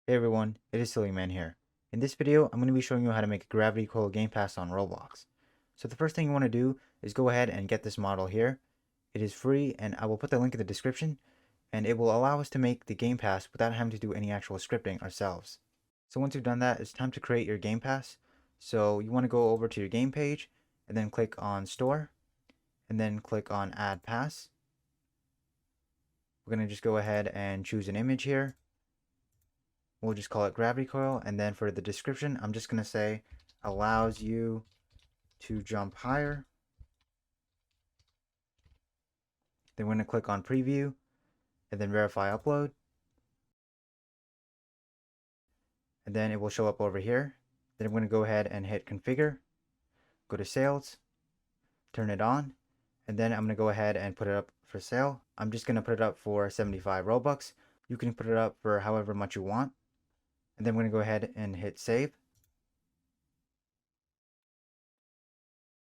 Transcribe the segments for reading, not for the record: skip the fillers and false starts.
Hey everyone, it is Silly Man here. In this video, I'm going to be showing you how to make a gravity coil game pass on Roblox. So the first thing you want to do is go ahead and get this model here. It is free and I will put the link in the description, and it will allow us to make the game pass without having to do any actual scripting ourselves. So once you've done that, it's time to create your game pass. So you want to go over to your game page and then click on store and then click on add pass. We're going to just go ahead and choose an image here. We'll just call it gravity coil, and then for the description I'm just going to say allows you to jump higher. Then we're going to click on preview and then verify upload, and then it will show up over here. Then I'm going to go ahead and hit configure, go to sales, turn it on, and then I'm going to go ahead and put it up for sale. I'm just going to put it up for 75 Robux. You can put it up for however much you want, and then we're going to go ahead and hit save.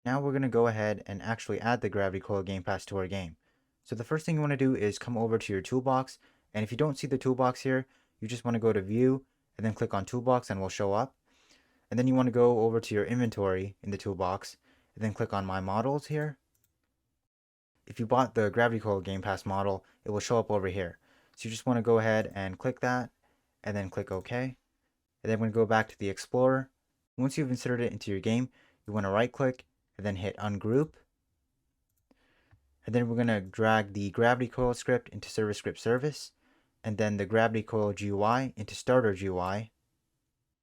Now we're going to go ahead and actually add the Gravity Coil Game Pass to our game. So the first thing you want to do is come over to your toolbox, and if you don't see the toolbox here, you just want to go to view and then click on toolbox and will show up. And then you want to go over to your inventory in the toolbox and then click on my models here. If you bought the Gravity Coil Game Pass model, it will show up over here. So you just want to go ahead and click that and then click OK. And then we're going to go back to the Explorer. Once you've inserted it into your game, you want to right click and then hit ungroup. And then we're going to drag the Gravity Coil script into Service Script Service, and then the Gravity Coil GUI into Starter GUI.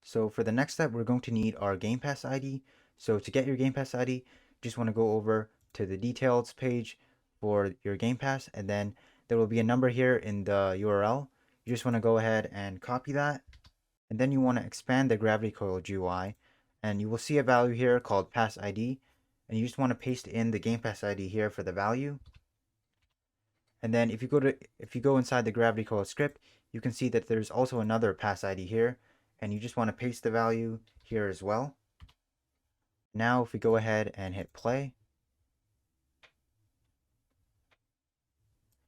So for the next step, we're going to need our Game Pass ID. So to get your Game Pass ID, you just want to go over to the details page for your Game Pass, and then there will be a number here in the URL. You just want to go ahead and copy that, and then you want to expand the Gravity Coil GUI, and you will see a value here called Pass ID, and you just want to paste in the Game Pass ID here for the value. And then if you go inside the Gravity Coil script, you can see that there's also another Pass ID here, and you just want to paste the value here as well. Now if we go ahead and hit play,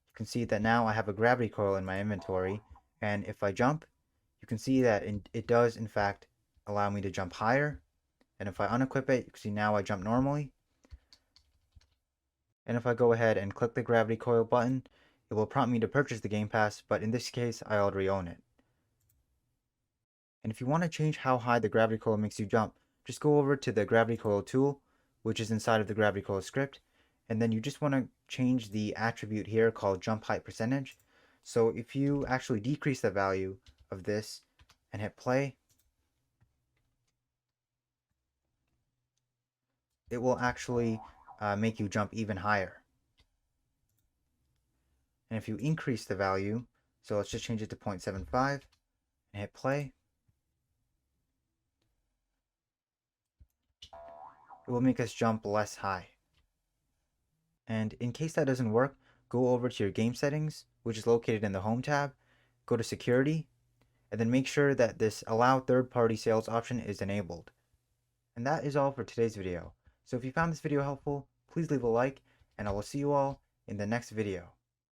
you can see that now I have a Gravity Coil in my inventory, and if I jump, you can see that it does in fact allow me to jump higher. And if I unequip it, you can see now I jump normally. And if I go ahead and click the Gravity Coil button, it will prompt me to purchase the Game Pass, but in this case I already own it. And if you want to change how high the Gravity Coil makes you jump, just go over to the Gravity Coil tool, which is inside of the Gravity Coil script, and then you just want to change the attribute here called jump height percentage. So if you actually decrease the value of this and hit play, it will actually make you jump even higher. And if you increase the value, so let's just change it to 0.75 and hit play, it will make us jump less high. And in case that doesn't work, go over to your game settings, which is located in the home tab, go to security, and then make sure that this allow third-party sales option is enabled. And that is all for today's video. So if you found this video helpful, please leave a like, and I will see you all in the next video.